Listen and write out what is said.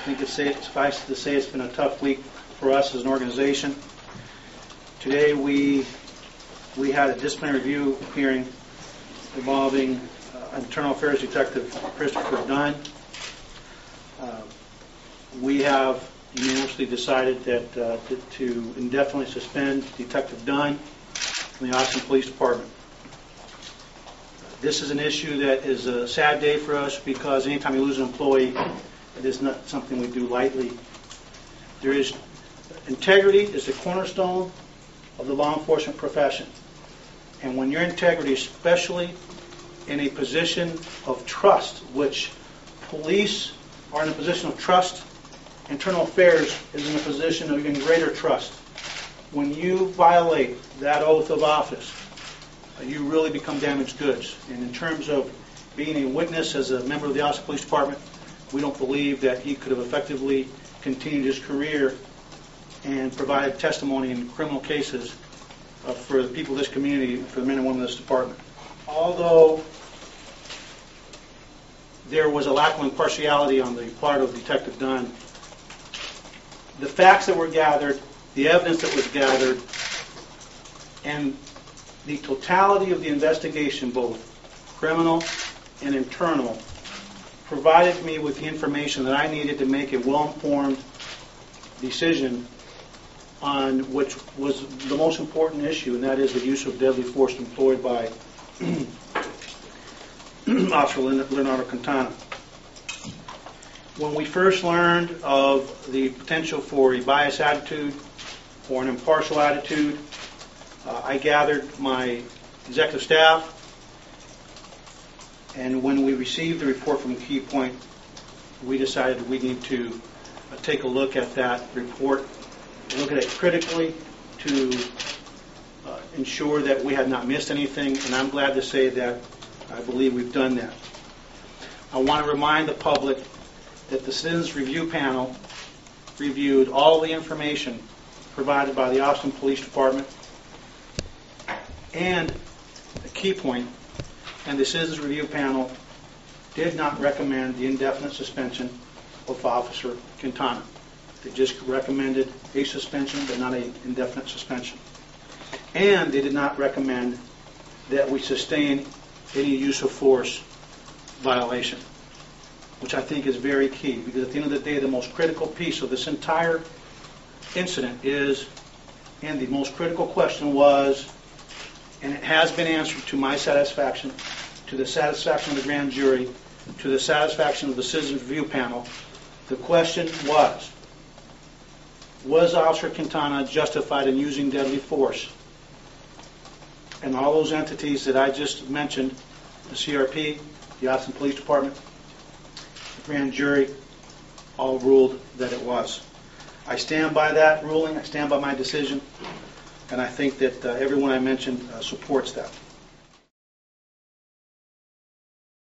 think it's suffice to say it's been a tough week for us as an organization. Today we had a disciplinary review hearing involving Internal Affairs Detective Christopher Dunn. We have unanimously decided that to indefinitely suspend Detective Dunn from the Austin Police Department. This is an issue that is a sad day for us because anytime you lose an employee, it is not something we do lightly. Integrity is the cornerstone of the law enforcement profession. And when your integrity, especially in a position of trust, which police are in a position of trust, internal affairs is in a position of even greater trust. When you violate that oath of office, you really become damaged goods. And in terms of being a witness as a member of the Austin Police Department, we don't believe that he could have effectively continued his career and provided testimony in criminal cases for the people of this community, for the men and women of this department. Although there was a lack of impartiality on the part of Detective Dunn, the facts that were gathered, the evidence that was gathered, and the totality of the investigation, both criminal and internal, provided me with the information that I needed to make a well-informed decision on which was the most important issue, and that is the use of deadly force employed by Officer Leonardo Quintana. When we first learned of the potential for a biased attitude or an impartial attitude, I gathered my executive staff, and when we received the report from Key Point, we decided we need to take a look at that report, look at it critically to ensure that we had not missed anything, and I'm glad to say that I believe we've done that. I want to remind the public that the Citizens Review Panel reviewed all the information provided by the Austin Police Department and a Key Point, and the Citizens Review Panel did not recommend the indefinite suspension of Officer Quintana. They just recommended a suspension, but not an indefinite suspension. And they did not recommend that we sustain any use of force violation, which I think is very key, because at the end of the day, the most critical piece of this entire incident is, and the most critical question was, and it has been answered to my satisfaction, to the satisfaction of the grand jury, to the satisfaction of the Citizens Review Panel. The question was Officer Quintana justified in using deadly force? And all those entities that I just mentioned, the CRP, the Austin Police Department, the grand jury, all ruled that it was. I stand by that ruling, I stand by my decision, and I think that everyone I mentioned supports that.